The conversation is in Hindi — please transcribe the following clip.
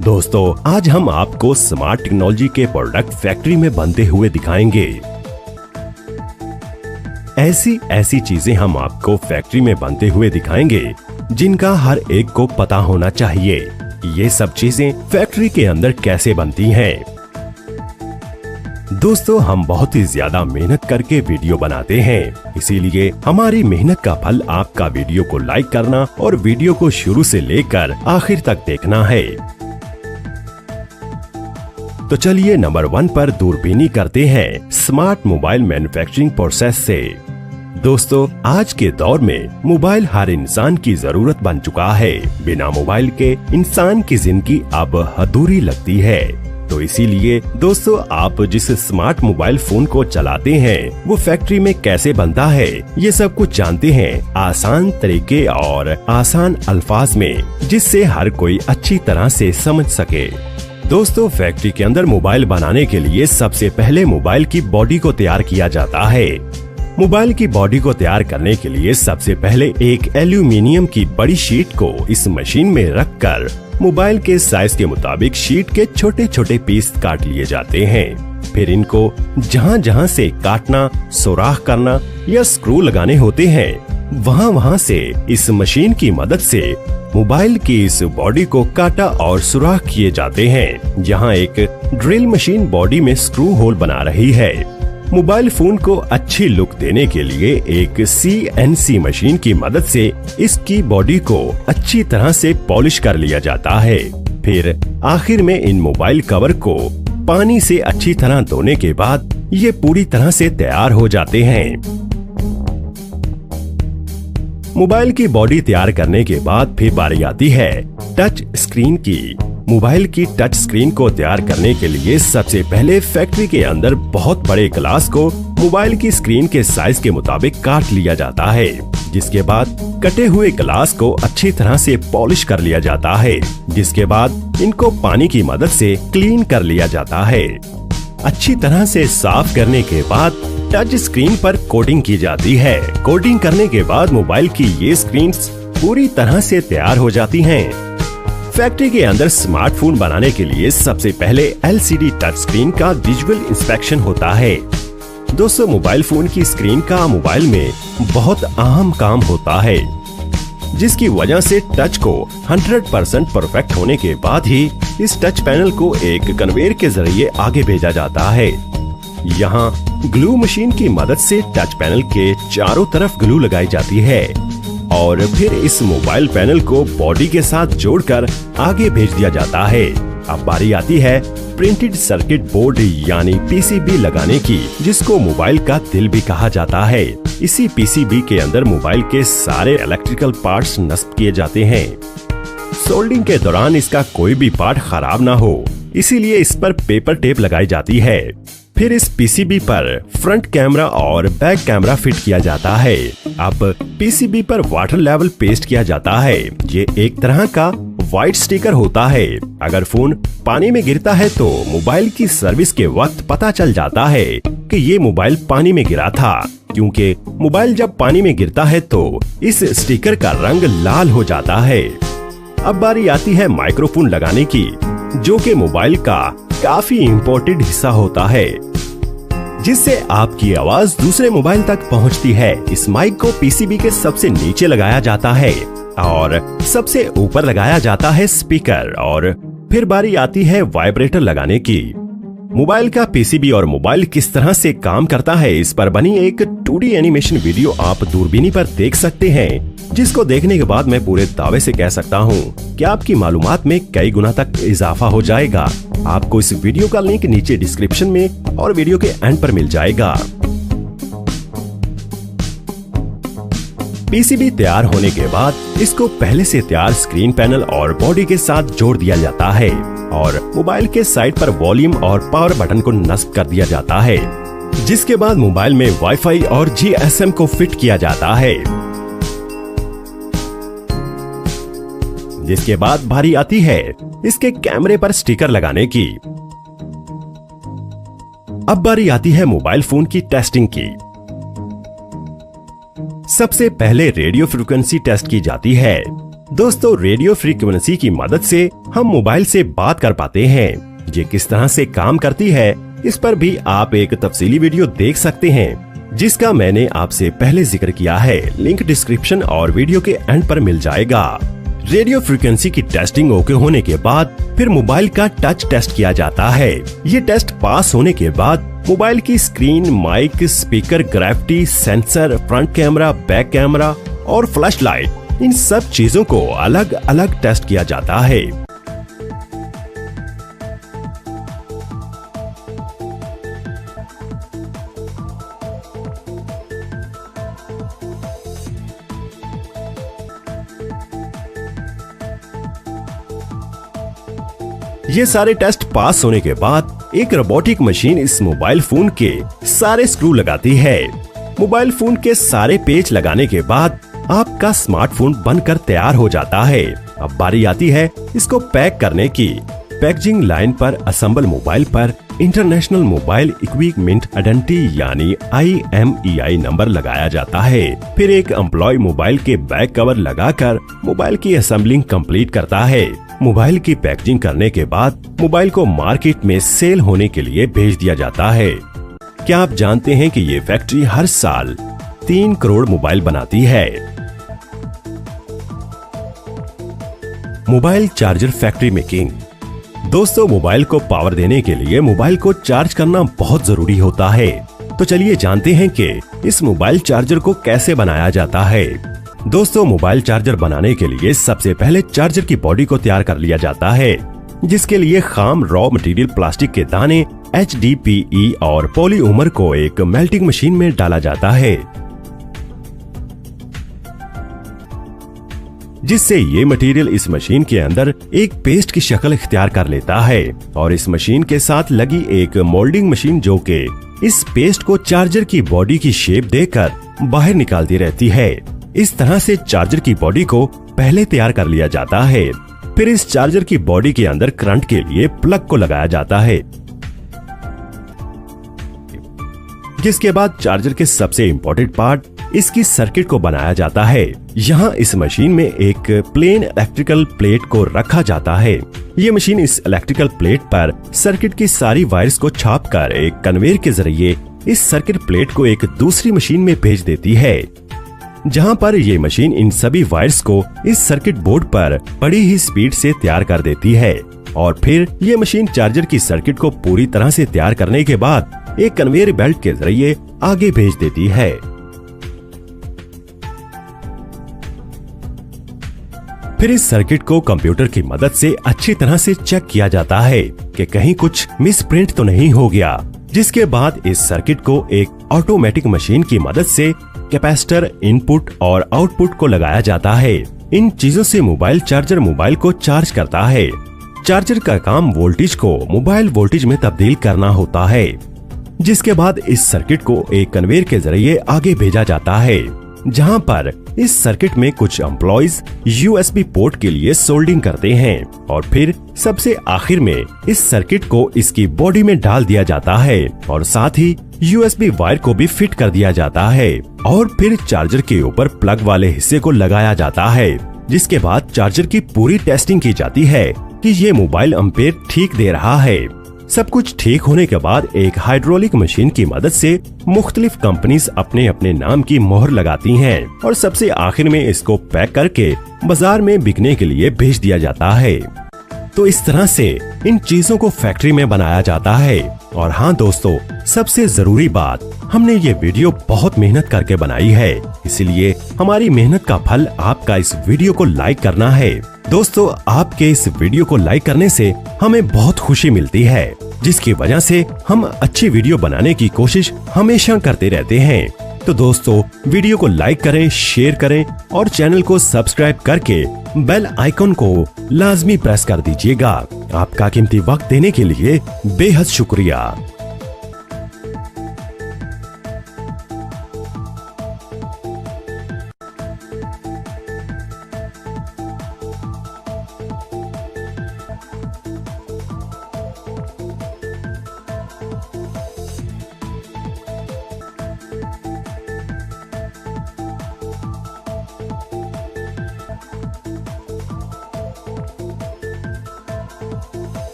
दोस्तों आज हम आपको स्मार्ट टेक्नोलॉजी के प्रोडक्ट फैक्ट्री में बनते हुए दिखाएंगे। ऐसी चीजें हम आपको फैक्ट्री में बनते हुए दिखाएंगे जिनका हर एक को पता होना चाहिए। ये सब चीजें फैक्ट्री के अंदर कैसे बनती हैं। दोस्तों हम बहुत ही ज्यादा मेहनत करके वीडियो बनाते हैं, इसीलिए हमारी मेहनत का फल आपका वीडियो को लाइक करना और वीडियो को शुरू से लेकर आखिर तक देखना है। तो चलिए नंबर 1 पर दूरबीनी करते हैं स्मार्ट मोबाइल मैन्युफैक्चरिंग प्रोसेस से। दोस्तों आज के दौर में मोबाइल हर इंसान की जरूरत बन चुका है। बिना मोबाइल के इंसान की जिंदगी अब अधूरी लगती है। तो इसीलिए दोस्तों आप जिस स्मार्ट मोबाइल फोन को चलाते हैं वो फैक्ट्री में कैसे बनता है, ये सब कुछ जानते हैं आसान तरीके और आसान अल्फाज में, जिससे हर कोई अच्छी तरह से समझ सके। दोस्तों फैक्ट्री के अंदर मोबाइल बनाने के लिए सबसे पहले मोबाइल की बॉडी को तैयार किया जाता है। मोबाइल की बॉडी को तैयार करने के लिए सबसे पहले एक एल्यूमिनियम की बड़ी शीट को इस मशीन में रखकर मोबाइल के साइज के मुताबिक शीट के छोटे छोटे पीस काट लिए जाते हैं। फिर इनको जहां जहां से काटना, सुराख करना या स्क्रू लगाने होते हैं वहां से इस मशीन की मदद से मोबाइल की इस बॉडी को काटा और सुराख किए जाते हैं। जहां एक ड्रिल मशीन बॉडी में स्क्रू होल बना रही है। मोबाइल फोन को अच्छी लुक देने के लिए एक CNC मशीन की मदद से इसकी बॉडी को अच्छी तरह से पॉलिश कर लिया जाता है। फिर आखिर में इन मोबाइल कवर को पानी से अच्छी तरह धोने के बाद ये पूरी तरह से तैयार हो जाते हैं। मोबाइल की बॉडी तैयार करने के बाद फिर बारी आती है टच स्क्रीन की। मोबाइल की टच स्क्रीन को तैयार करने के लिए सबसे पहले फैक्ट्री के अंदर बहुत बड़े ग्लास को मोबाइल की स्क्रीन के साइज के मुताबिक काट लिया जाता है, जिसके बाद कटे हुए ग्लास को अच्छी तरह से पॉलिश कर लिया जाता है, जिसके बाद इनको पानी की मदद से क्लीन कर लिया जाता है। अच्छी तरह से साफ करने के बाद टच स्क्रीन पर कोटिंग की जाती है। कोटिंग करने के बाद मोबाइल की ये स्क्रीन पूरी तरह से तैयार हो जाती हैं। फैक्ट्री के अंदर स्मार्टफोन बनाने के लिए सबसे पहले LCD टच स्क्रीन का विजुअल इंस्पेक्शन होता है। दोस्तों मोबाइल फोन की स्क्रीन का मोबाइल में बहुत अहम काम होता है, जिसकी वजह से टच को 100% परफेक्ट होने के बाद ही इस टच पैनल को एक कन्वेयर के जरिए आगे भेजा जाता है। यहाँ ग्लू मशीन की मदद से टच पैनल के चारों तरफ ग्लू लगाई जाती है और फिर इस मोबाइल पैनल को बॉडी के साथ जोड़कर आगे भेज दिया जाता है। अब बारी आती है प्रिंटेड सर्किट बोर्ड यानी PCB लगाने की, जिसको मोबाइल का दिल भी कहा जाता है। इसी PCB के अंदर मोबाइल के सारे इलेक्ट्रिकल पार्ट्स नस्ब किए जाते हैं। सोल्डिंग के दौरान इसका कोई भी पार्ट खराब ना हो, इसीलिए इस पर पेपर टेप लगाई जाती है। फिर इस PCB पर फ्रंट कैमरा और बैक कैमरा फिट किया जाता है। अब PCB पर वाटर लेवल पेस्ट किया जाता है। ये एक तरह का व्हाइट स्टिकर होता है। अगर फोन पानी में गिरता है तो मोबाइल की सर्विस के वक्त पता चल जाता है कि ये मोबाइल पानी में गिरा था, क्योंकि मोबाइल जब पानी में गिरता है तो इस स्टिकर का रंग लाल हो जाता है। अब बारी आती है माइक्रोफोन लगाने की, जो कि मोबाइल का काफी इम्पोर्टेंट हिस्सा होता है, जिससे आपकी आवाज दूसरे मोबाइल तक पहुंचती है। इस माइक को PCB के सबसे नीचे लगाया जाता है और सबसे ऊपर लगाया जाता है स्पीकर। और फिर बारी आती है वाइब्रेटर लगाने की। मोबाइल का PCB और मोबाइल किस तरह से काम करता है, इस पर बनी एक 2D एनिमेशन वीडियो आप दूरबीनी पर देख सकते हैं, जिसको देखने के बाद मैं पूरे दावे से कह सकता हूँ कि आपकी मालूमात में कई गुना तक इजाफा हो जाएगा। आपको इस वीडियो का लिंक नीचे डिस्क्रिप्शन में और वीडियो के एंड पर मिल जाएगा। PCB तैयार होने के बाद इसको पहले से तैयार स्क्रीन पैनल और बॉडी के साथ जोड़ दिया जाता है और मोबाइल के साइड पर वॉल्यूम और पावर बटन को नस्ब कर दिया जाता है, जिसके बाद मोबाइल में वाईफाई और GSM को फिट किया जाता है। जिसके बाद बारी आती है इसके कैमरे पर स्टिकर लगाने की। अब बारी आती है मोबाइल फोन की टेस्टिंग की। सबसे पहले रेडियो फ्रीक्वेंसी टेस्ट की जाती है। दोस्तों, रेडियो फ्रीक्वेंसी की मदद से हम मोबाइल से बात कर पाते हैं। ये किस तरह से काम करती है, इस पर भी आप एक तफसीली वीडियो देख सकते हैं, जिसका मैंने आपसे पहले जिक्र किया है। लिंक डिस्क्रिप्शन और वीडियो के एंड पर मिल जाएगा। रेडियो फ्रीक्वेंसी की टेस्टिंग ओके होने के बाद फिर मोबाइल का टच टेस्ट किया जाता है। ये टेस्ट पास होने के बाद मोबाइल की screen, mic, speaker, gravity sensor, front camera, back camera और फ्लैश लाइट, इन सब चीजों को अलग अलग टेस्ट किया जाता है। ये सारे टेस्ट पास होने के बाद एक रोबोटिक मशीन इस मोबाइल फोन के सारे स्क्रू लगाती है। मोबाइल फोन के सारे पेच लगाने के बाद आपका स्मार्टफोन बनकर तैयार हो जाता है। अब बारी आती है इसको पैक करने की। पैकेजिंग लाइन पर असेंबल मोबाइल पर इंटरनेशनल मोबाइल इक्विपमेंट आइडेंटिटी यानी IMEI नंबर लगाया जाता है। फिर एक एम्प्लॉय मोबाइल के बैक कवर लगाकर मोबाइल की असेंबलिंग कंप्लीट करता है। मोबाइल की पैकेजिंग करने के बाद मोबाइल को मार्केट में सेल होने के लिए भेज दिया जाता है। क्या आप जानते हैं कि ये फैक्ट्री हर साल 3 करोड़ मोबाइल बनाती है। Mobile charger factory making. दोस्तों, मोबाइल को पावर देने के लिए मोबाइल को चार्ज करना बहुत जरूरी होता है। तो चलिए जानते हैं कि इस मोबाइल चार्जर को कैसे बनाया जाता है। दोस्तों, मोबाइल चार्जर बनाने के लिए सबसे पहले चार्जर की बॉडी को तैयार कर लिया जाता है, जिसके लिए खाम रॉ मटेरियल प्लास्टिक के दाने HDPE और पॉलीमर को एक मेल्टिंग मशीन में डाला जाता है, जिससे ये मटेरियल इस मशीन के अंदर एक पेस्ट की शक्ल इख्तियार कर लेता है। और इस मशीन के साथ लगी एक मोल्डिंग मशीन जो कि इस पेस्ट को चार्जर की बॉडी की शेप देकर बाहर निकालती रहती है। इस तरह से चार्जर की बॉडी को पहले तैयार कर लिया जाता है। फिर इस चार्जर की बॉडी के अंदर करंट के लिए प्लग को लगाया जाता है, जिसके बाद चार्जर के सबसे इम्पोर्टेंट पार्ट इसकी सर्किट को बनाया जाता है। यहाँ इस मशीन में एक प्लेन इलेक्ट्रिकल प्लेट को रखा जाता है। ये मशीन इस इलेक्ट्रिकल प्लेट पर सर्किट की सारी वायर्स को छापकर एक कन्वेयर के जरिए इस सर्किट प्लेट को एक दूसरी मशीन में भेज देती है, जहाँ पर ये मशीन इन सभी वायर्स को इस सर्किट बोर्ड पर बड़ी ही स्पीड से तैयार कर देती है। और फिर ये मशीन चार्जर की सर्किट को पूरी तरह से तैयार करने के बाद एक कन्वेयर बेल्ट के जरिए आगे भेज देती है। फिर इस सर्किट को कंप्यूटर की मदद से अच्छी तरह से चेक किया जाता है कि कहीं कुछ मिस प्रिंट तो नहीं हो गया, जिसके बाद इस सर्किट को एक ऑटोमेटिक मशीन की मदद से कैपेसिटर, इनपुट और आउटपुट को लगाया जाता है। इन चीजों से मोबाइल चार्जर मोबाइल को चार्ज करता है। चार्जर का काम वोल्टेज को मोबाइल वोल्टेज में तब्दील करना होता है, जिसके बाद इस सर्किट को एक कन्वेयर के जरिए आगे भेजा जाता है, जहां पर इस सर्किट में कुछ एम्प्लॉइज USB पोर्ट के लिए सोल्डिंग करते हैं। और फिर सबसे आखिर में इस सर्किट को इसकी बॉडी में डाल दिया जाता है और साथ ही USB वायर को भी फिट कर दिया जाता है। और फिर चार्जर के ऊपर प्लग वाले हिस्से को लगाया जाता है, जिसके बाद चार्जर की पूरी टेस्टिंग की जाती है कि ये मोबाइल एम्पेयर ठीक दे रहा है। सब कुछ ठीक होने के बाद एक हाइड्रोलिक मशीन की मदद से मुख्तलिफ कंपनीज अपने अपने नाम की मोहर लगाती हैं और सबसे आखिर में इसको पैक करके बाजार में बिकने के लिए भेज दिया जाता है। तो इस तरह से इन चीजों को फैक्ट्री में बनाया जाता है। और हाँ दोस्तों, सबसे जरूरी बात, हमने ये वीडियो बहुत मेहनत करके बनाई है, इसलिए हमारी मेहनत का फल आपका इस वीडियो को लाइक करना है। दोस्तों, आपके इस वीडियो को लाइक करने से हमें बहुत खुशी मिलती है, जिसकी वजह से हम अच्छी वीडियो बनाने की कोशिश हमेशा करते रहते हैं। तो दोस्तों, वीडियो को लाइक करें, शेयर करें और चैनल को सब्सक्राइब करके बेल आइकन को लाजमी प्रेस कर दीजिएगा। आपका कीमती वक्त देने के लिए बेहद शुक्रिया।